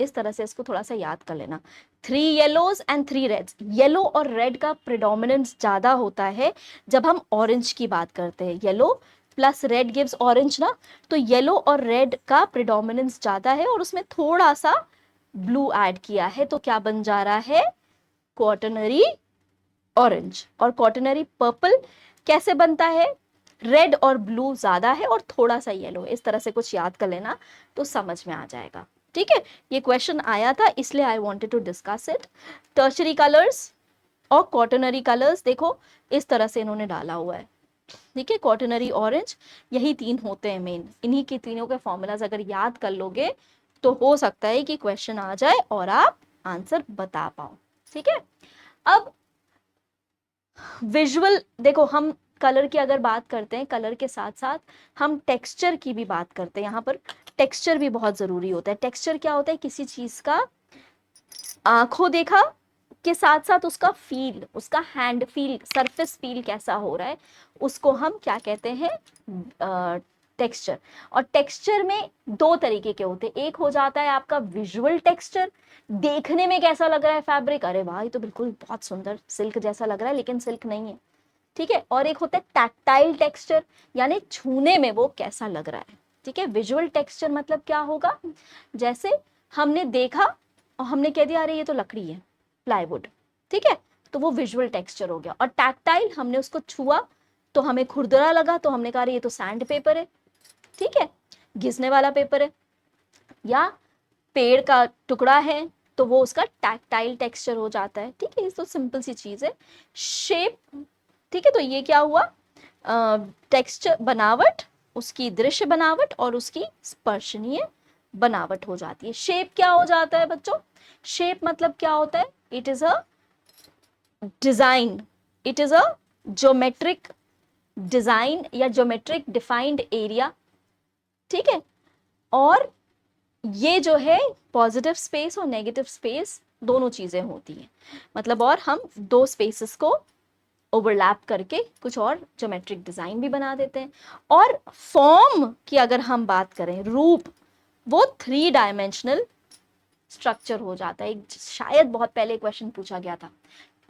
इस तरह से इसको थोड़ा सा याद कर लेना, 3 येलोज एंड 3 रेड्स। येलो और रेड का प्रिडोमिनेंस ज्यादा होता है जब हम ऑरेंज की बात करते हैं, yellow plus red gives orange ना, तो येलो और रेड का प्रिडोमिनेंस ज्यादा है और उसमें थोड़ा सा ब्लू ऐड किया है, तो क्या बन जा रहा है, क्वाटरनरी ऑरेंज। और क्वाटरनरी पर्पल कैसे बनता है, रेड और ब्लू ज्यादा है और थोड़ा सा येलो। इस तरह से कुछ याद कर लेना तो समझ में आ जाएगा। ठीक है, ये क्वेश्चन आया था इसलिए I wanted to discuss it. Tertiary colours और क्वाटरनरी कलर्स देखो इस तरह से इन्होंने डाला हुआ है। ठीक है, क्वाटरनरी ऑरेंज, यही 3 होते हैं मेन, इन्हीं के तीनों के फॉर्मूलाज अगर याद कर लोगे तो हो सकता है कि क्वेश्चन आ जाए और आप आंसर बता पाओ। ठीक है, अब विजुअल देखो, हम कलर की अगर बात करते हैं, कलर के साथ साथ हम टेक्सचर की भी बात करते हैं। यहाँ पर टेक्सचर भी बहुत जरूरी होता है। टेक्सचर क्या होता है, किसी चीज का आंखों देखा के साथ साथ उसका फील, उसका हैंड फील, सरफेस फील कैसा हो रहा है, उसको हम क्या कहते हैं, टेक्सचर। और टेक्सचर में 2 तरीके के होते हैं, एक हो जाता है आपका विजुअल टेक्सचर, देखने में कैसा लग रहा है फैब्रिक, अरे वाह ये तो बिल्कुल बहुत सुंदर सिल्क जैसा लग रहा है लेकिन सिल्क नहीं है। ठीक है, और एक होता है टैक्टाइल टेक्सचर, यानी छूने में वो कैसा लग रहा है। ठीक है, विजुअल टेक्सचर मतलब क्या होगा, जैसे हमने देखा और हमने कह दिया अरे ये तो लकड़ी है, प्लाईवुड। ठीक है, तो वो विजुअल टेक्सचर हो गया। और टैक्टाइल, हमने उसको छुआ तो हमें खुरदरा लगा तो हमने कहा ये तो सैंड पेपर है। ठीक है, घिसने वाला पेपर है, या पेड़ का टुकड़ा है तो वो उसका टैक्टाइल टेक्सचर हो जाता है। ठीक है, ये तो सिंपल सी चीज है। शेप, ठीक है, तो ये क्या हुआ, टेक्सचर बनावट, उसकी दृश्य बनावट और उसकी स्पर्शनीय बनावट हो जाती है। शेप क्या हो जाता है बच्चों, शेप मतलब क्या होता है, it is a design, it is a geometric design या ज्योमेट्रिक डिफाइंड एरिया। ठीक है, और ये जो है पॉजिटिव स्पेस और नेगेटिव स्पेस दोनों चीजें होती हैं, मतलब और हम 2 स्पेसेस को ओवरलैप करके कुछ और ज्योमेट्रिक डिजाइन भी बना देते हैं। और फॉर्म की अगर हम बात करें, रूप, वो 3 डायमेंशनल स्ट्रक्चर हो जाता है। शायद बहुत पहले क्वेश्चन पूछा गया था,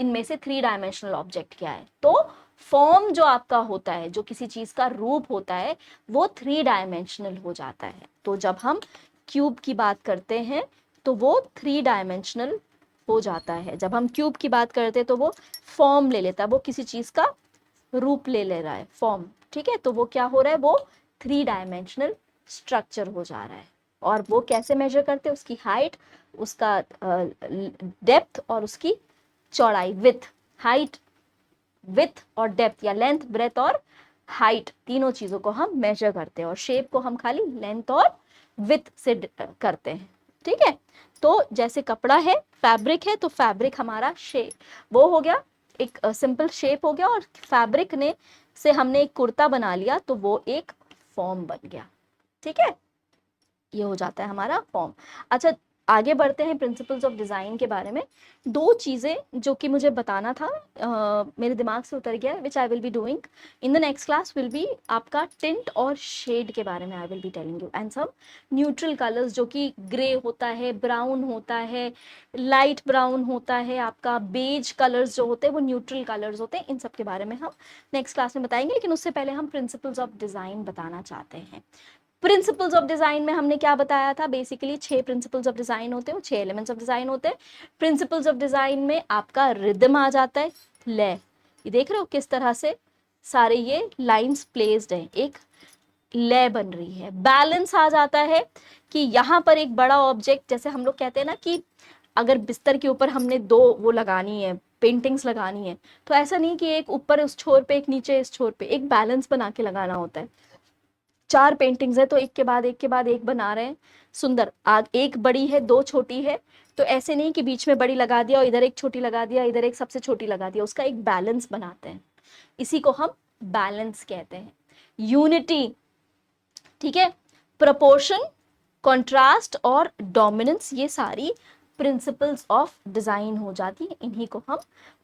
इनमें से 3 डायमेंशनल ऑब्जेक्ट क्या है, तो फॉर्म जो आपका होता है, जो किसी चीज का रूप होता है, वो 3 डायमेंशनल हो जाता है। तो जब हम क्यूब की बात करते हैं तो वो 3 डायमेंशनल हो जाता है। जब हम क्यूब की बात करते हैं तो वो फॉर्म ले लेता है, वो किसी चीज का रूप ले रहा है, फॉर्म। ठीक है, तो वो क्या हो रहा है, वो 3 डायमेंशनल स्ट्रक्चर हो जा रहा है। और वो कैसे मेजर करते हैं? उसकी हाइट, उसका डेप्थ और उसकी चौड़ाई, विथ, हाइट, विथ और डेप्थ, या लेंथ, ब्रेथ और हाइट, तीनों चीजों को हम मेजर करते हैं। और शेप को हम खाली लेंथ और विथ से करते हैं, ठीक है। तो जैसे कपड़ा है, फैब्रिक है, तो फैब्रिक हमारा शेप वो हो गया, एक सिंपल शेप हो गया, और फैब्रिक ने से हमने एक कुर्ता बना लिया तो वो एक फॉर्म बन गया, ठीक है। ये हो जाता है हमारा फॉर्म। अच्छा, आगे बढ़ते हैं प्रिंसिपल्स ऑफ डिजाइन के बारे में। दो चीजें जो कि मुझे बताना था, मेरे दिमाग से उतर गया, which I will be doing in the next class will be आपका टिंट और शेड के बारे में I will be telling you, and some neutral colours, जो कि ग्रे होता है, ब्राउन होता है, लाइट ब्राउन होता है, आपका बेज कलर्स जो होते हैं वो न्यूट्रल कलर्स होते हैं। इन सब के बारे में हम नेक्स्ट क्लास में बताएंगे, लेकिन उससे पहले हम प्रिंसिपल्स ऑफ डिजाइन बताना चाहते हैं। प्रिंसिपल्स ऑफ डिजाइन में हमने क्या बताया था? बेसिकली 6 प्रिंसिपल्स ऑफ डिजाइन होते हैं, 6 एलिमेंट्स ऑफ डिजाइन होते हैं। प्रिंसिपल्स ऑफ डिजाइन में आपका रिदम आ जाता है, लय, ये देख रहे हो किस तरह से सारे ये लाइंस प्लेस्ड हैं, एक लय बन रही है। बैलेंस आ जाता है कि यहाँ पर एक बड़ा ऑब्जेक्ट, जैसे हम लोग कहते हैं ना कि अगर बिस्तर के ऊपर हमने दो वो लगानी है, पेंटिंग्स लगानी है, तो ऐसा नहीं कि एक ऊपर उस छोर पे एक नीचे इस छोर पे, एक बैलेंस बना के लगाना होता है। 4 पेंटिंग्स है तो एक के बाद एक के बाद एक बना रहे हैं, सुंदर। आग एक बड़ी है, 2 छोटी है, तो ऐसे नहीं कि बीच में बड़ी लगा दिया और इधर एक छोटी लगा दिया, इधर एक सबसे छोटी लगा दिया, उसका एक बैलेंस बनाते हैं, इसी को हम बैलेंस कहते हैं। यूनिटी, ठीक है, प्रपोर्शन, कंट्रास्ट और डोमिनेंस, ये सारी प्रिंसिपल्स ऑफ डिजाइन हो जाती है, इन्हीं को हम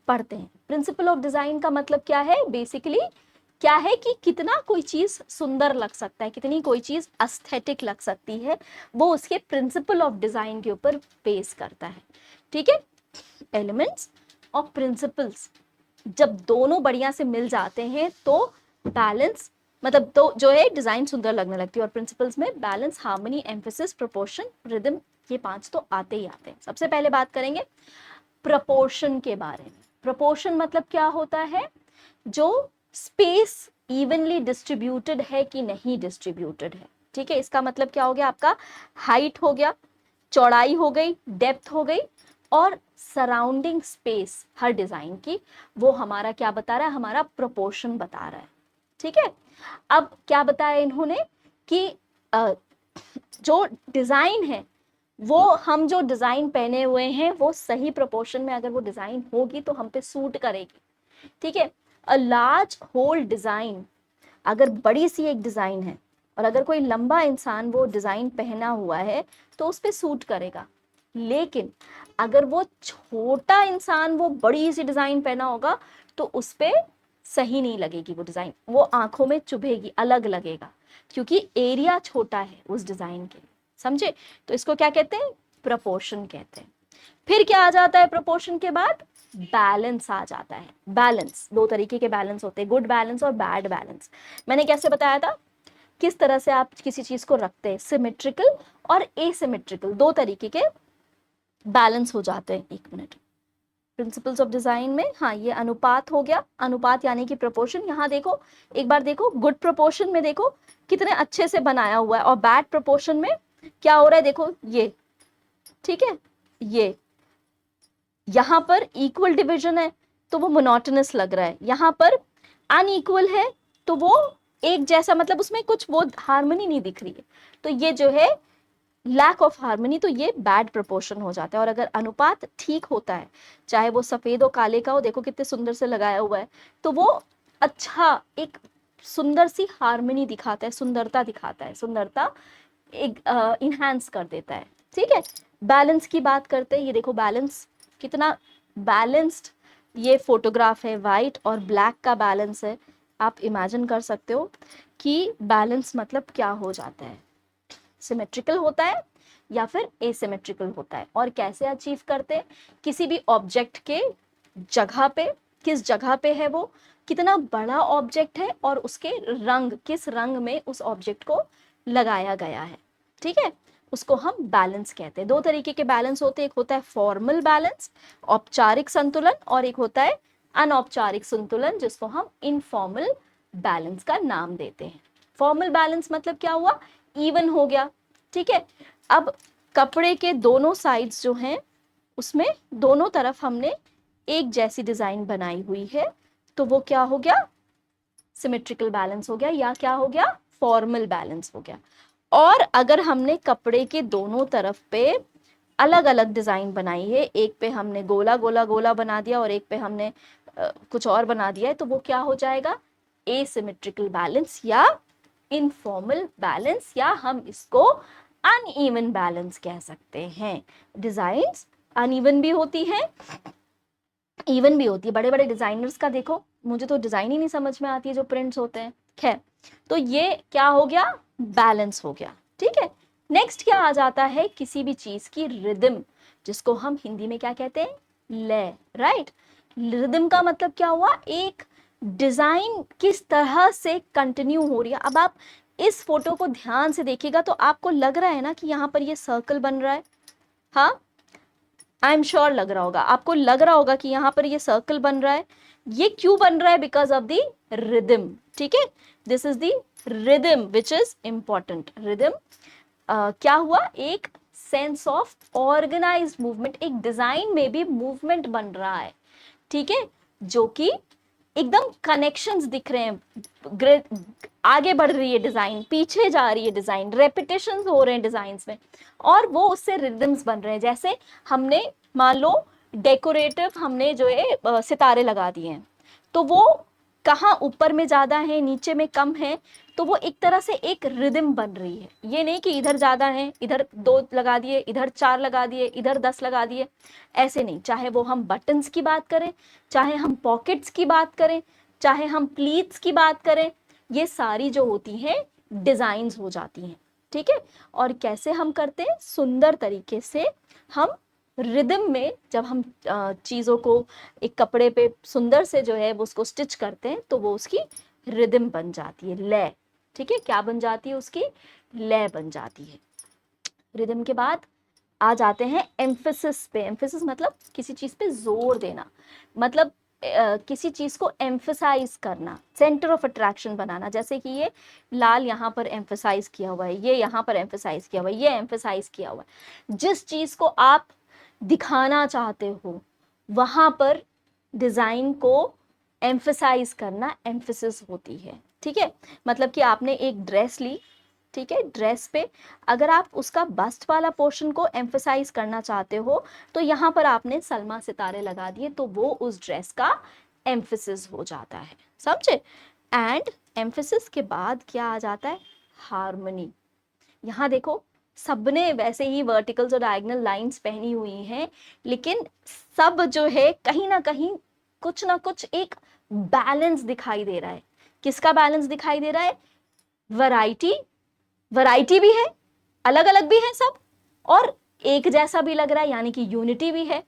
पढ़ते हैं। प्रिंसिपल ऑफ डिजाइन का मतलब क्या है? बेसिकली क्या है कि कितना कोई चीज सुंदर लग सकता है, कितनी कोई चीज एस्थेटिक लग सकती है, वो उसके प्रिंसिपल ऑफ डिजाइन के ऊपर बेस करता है, ठीक है। एलिमेंट्स और प्रिंसिपल्स जब दोनों बढ़िया से मिल जाते हैं तो बैलेंस, मतलब तो जो है डिजाइन सुंदर लगने लगती है। और प्रिंसिपल्स में balance, harmony, emphasis, proportion, rhythm, ये 5 तो आते ही आते हैं। सबसे पहले बात करेंगे प्रपोर्शन के बारे में। प्रपोर्शन मतलब क्या होता है? जो स्पेस इवनली डिस्ट्रीब्यूटेड है कि नहीं डिस्ट्रीब्यूटेड है, ठीक है। इसका मतलब क्या हो गया? आपका हाइट हो गया, चौड़ाई हो गई, डेप्थ हो गई, और सराउंडिंग स्पेस हर डिजाइन की, वो हमारा क्या बता रहा है? हमारा प्रोपोर्शन बता रहा है, ठीक है। अब क्या बताया इन्होंने कि जो डिजाइन है वो, हम जो डिजाइन पहने हुए हैं वो सही प्रोपोर्शन में अगर वो डिजाइन होगी तो हम पे सूट करेगी, ठीक है। अ लार्ज होल डिजाइन, अगर बड़ी सी एक डिजाइन है और अगर कोई लंबा इंसान वो डिजाइन पहना हुआ है तो उस पे सूट करेगा, लेकिन अगर वो छोटा इंसान वो बड़ी सी डिजाइन पहना होगा तो उस पे सही नहीं लगेगी वो डिजाइन, वो आंखों में चुभेगी, अलग लगेगा, क्योंकि एरिया छोटा है उस डिजाइन के, समझे। तो इसको क्या कहते हैं? प्रपोर्शन कहते हैं। फिर क्या आ जाता है प्रपोर्शन के बाद? बैलेंस आ जाता है। बैलेंस, 2 तरीके के बैलेंस होते हैं, गुड बैलेंस और बैड बैलेंस। मैंने कैसे बताया था किस तरह से आप किसी चीज को रखते हैं, सिमेट्रिकल और एसिमेट्रिकल, 2 तरीके के बैलेंस हो जाते हैं। 1 मिनट, प्रिंसिपल्स ऑफ डिजाइन में, हाँ, ये अनुपात हो गया, अनुपात यानी कि प्रोपोर्शन। यहाँ देखो, एक बार देखो, गुड प्रोपोर्शन में देखो कितने अच्छे से बनाया हुआ है, और बैड प्रोपोर्शन में क्या हो रहा है? देखो ये, ठीक है, ये यहाँ पर इक्वल डिवीजन है तो वो मोनोटोनस लग रहा है, यहाँ पर अनइक्वल है तो वो एक जैसा, मतलब उसमें कुछ वो हार्मनी नहीं दिख रही है, तो ये जो है लैक ऑफ हार्मनी, तो ये बैड प्रोपोर्शन हो जाता है। और अगर अनुपात ठीक होता है, चाहे वो सफेद और काले का हो, देखो कितने सुंदर से लगाया हुआ है, तो वो अच्छा एक सुंदर सी हार्मनी दिखाता है, सुंदरता दिखाता है, सुंदरता एक इनहांस कर देता है, ठीक है। बैलेंस की बात करते हैं, ये देखो बैलेंस कितना बैलेंस्ड, ये फोटोग्राफ है, वाइट और ब्लैक का बैलेंस है। आप इमेजिन कर सकते हो कि बैलेंस मतलब क्या हो जाता है, सिमेट्रिकल होता है या फिर एसिमेट्रिकल होता है। और कैसे अचीव करते हैं? किसी भी ऑब्जेक्ट के जगह पे, किस जगह पे है वो, कितना बड़ा ऑब्जेक्ट है और उसके रंग, किस रंग में उस ऑब्जेक्ट को लगाया गया है, ठीक है, उसको हम बैलेंस कहते हैं। 2 तरीके के बैलेंस होते हैं, एक होता है फॉर्मल बैलेंस, औपचारिक संतुलन, और एक होता है अनौपचारिक संतुलन, जिसको हम इनफॉर्मल बैलेंस का नाम देते हैं। फॉर्मल बैलेंस मतलब क्या हुआ? इवन हो गया, ठीक है। अब कपड़े के दोनों साइड्स जो हैं उसमें दोनों तरफ हमने एक जैसी डिजाइन बनाई हुई है, तो वो क्या हो गया, सिमेट्रिकल बैलेंस हो गया, या क्या हो गया, फॉर्मल बैलेंस हो गया। और अगर हमने कपड़े के दोनों तरफ पे अलग अलग डिजाइन बनाई है, एक पे हमने गोला गोला गोला बना दिया और एक पे हमने कुछ और बना दिया है, तो वो क्या हो जाएगा, एसिमेट्रिकल बैलेंस या इनफॉर्मल बैलेंस, या हम इसको अनइवन बैलेंस कह सकते हैं। डिजाइन्स अनइवन भी होती है, इवन भी होती है। बड़े बड़े डिजाइनर्स का देखो, मुझे तो डिजाइन ही नहीं समझ में आती है जो प्रिंट्स होते हैं। खैर, तो ये क्या हो गया, बैलेंस हो गया, ठीक है। नेक्स्ट क्या आ जाता है, किसी भी चीज की रिदम, जिसको हम हिंदी में क्या कहते हैं, लय, राइट। रिदम का मतलब क्या हुआ, एक डिजाइन किस तरह से कंटिन्यू हो रही है। अब आप इस फोटो को ध्यान से देखिएगा तो आपको लग रहा है ना कि यहाँ पर ये सर्कल बन रहा है, हाँ, आई एम श्योर लग रहा होगा आपको, लग रहा होगा कि यहाँ पर ये सर्कल बन रहा है। ये क्यों बन रहा है, बिकॉज ऑफ द रिदम, ठीक है। This is the rhythm which is important. Rhythm क्या हुआ, एक सेंस ऑफ ऑर्गेनाइज्ड मूवमेंट, एक डिजाइन में भी मूवमेंट बन रहा है, ठीक है, जो कि एकदम कनेक्शंस दिख रहे हैं, आगे बढ़ रही है डिजाइन, पीछे जा रही है डिजाइन, रेपिटेशंस हो रहे हैं डिजाइंस में, और वो उससे रिदम्स बन रहे हैं। जैसे हमने मान लो डेकोरेटिव हमने जो है सितारे लगा दिए हैं, तो वो कहाँ ऊपर में ज्यादा है, नीचे में कम है, तो वो एक तरह से एक रिदम बन रही है। ये नहीं कि इधर ज्यादा है, इधर 2 लगा दिए, इधर 4 लगा दिए, इधर 10 लगा दिए, ऐसे नहीं। चाहे वो हम बटन्स की बात करें, चाहे हम पॉकेट्स की बात करें, चाहे हम प्लीट्स की बात करें, ये सारी जो होती हैं डिजाइन्स हो जाती हैं, ठीक है। और कैसे हम करते हैं, सुंदर तरीके से हम रिदम में, जब हम चीज़ों को एक कपड़े पे सुंदर से जो है वो उसको स्टिच करते हैं, तो वो उसकी रिदम बन जाती है, लय, ठीक है। क्या बन जाती है, उसकी लय बन जाती है। रिदम के बाद आ जाते हैं एम्फेसिस पे। एम्फेसिस मतलब किसी चीज पे जोर देना, मतलब किसी चीज को एम्फेसाइज करना, सेंटर ऑफ अट्रैक्शन बनाना। जैसे कि ये लाल यहाँ पर एम्फेसाइज किया हुआ है, ये यहाँ पर एम्फेसाइज किया हुआ है, ये एम्फेसाइज किया हुआ है। जिस चीज को आप दिखाना चाहते हो वहां पर डिजाइन को एम्फेसाइज करना एम्फेसिस होती है, ठीक है। मतलब कि आपने एक ड्रेस ली, ठीक है, ड्रेस पे अगर आप उसका बस्ट वाला पोर्शन को एम्फेसाइज करना चाहते हो, तो यहाँ पर आपने सलमा सितारे लगा दिए, तो वो उस ड्रेस का एम्फेसिस हो जाता है, समझे। एंड एम्फेसिस के बाद क्या आ जाता है, हार्मनी। यहाँ देखो, सबने वैसे ही वर्टिकल्स और डायगोनल लाइंस पहनी हुई हैं, लेकिन सब जो है कहीं ना कहीं कुछ ना कुछ एक बैलेंस दिखाई दे रहा है। किसका बैलेंस दिखाई दे रहा है, वैरायटी, वैरायटी भी है, अलग अलग भी है सब, और एक जैसा भी लग रहा है, यानी कि यूनिटी भी है।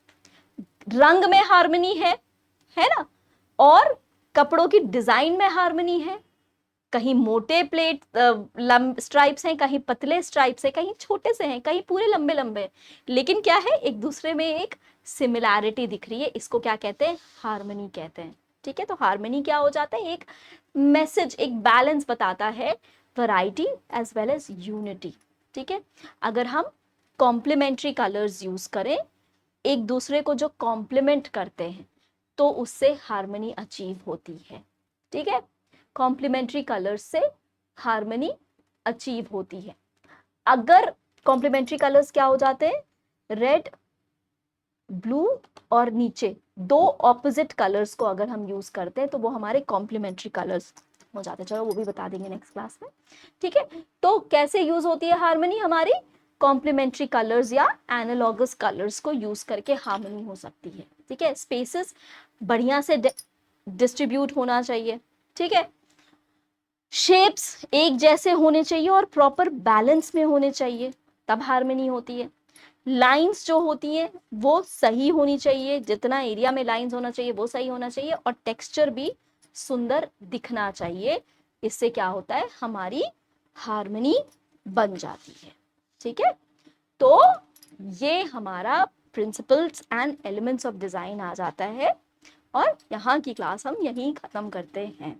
रंग में हार्मनी है ना, और कपड़ों की डिजाइन में हार्मनी है। कहीं मोटे प्लेट स्ट्राइप्स हैं, कहीं पतले स्ट्राइप्स हैं, कहीं छोटे से हैं, कहीं पूरे लंबे लंबे हैं, लेकिन क्या है, एक दूसरे में एक सिमिलैरिटी दिख रही है। इसको क्या कहते हैं, हार्मनी कहते हैं, ठीक है। तो हार्मनी क्या हो जाता है, एक मैसेज, एक बैलेंस बताता है, variety as well as unity, ठीक है। अगर हम कॉम्प्लीमेंट्री कलर्स यूज करें, एक दूसरे को जो कॉम्प्लीमेंट करते हैं, तो उससे हार्मनी अचीव होती है, ठीक है। कॉम्प्लीमेंट्री कलर्स से हार्मनी अचीव होती है। अगर कॉम्प्लीमेंट्री कलर्स क्या हो जाते हैं, रेड, ब्लू और नीचे 2 ऑपोजिट कलर्स को अगर हम यूज करते हैं, तो वो हमारे कॉम्प्लीमेंट्री कलर्स हो जाते हैं। चलो वो भी बता देंगे नेक्स्ट क्लास में, ठीक है। तो कैसे यूज होती है हार्मनी हमारी, कॉम्प्लीमेंट्री कलर्स या एनालॉगस कलर्स को यूज करके हार्मनी हो सकती है, ठीक है। स्पेसेस बढ़िया से डिस्ट्रीब्यूट होना चाहिए, ठीक है। शेप्स एक जैसे होने चाहिए और प्रॉपर बैलेंस में होने चाहिए, तब हार्मनी होती है। लाइंस जो होती हैं वो सही होनी चाहिए, जितना एरिया में लाइंस होना चाहिए वो सही होना चाहिए, और टेक्सचर भी सुंदर दिखना चाहिए। इससे क्या होता है, हमारी हार्मनी बन जाती है, ठीक है। तो ये हमारा principles and elements of design आ जाता है, और यहाँ की क्लास हम यहीं खत्म करते हैं।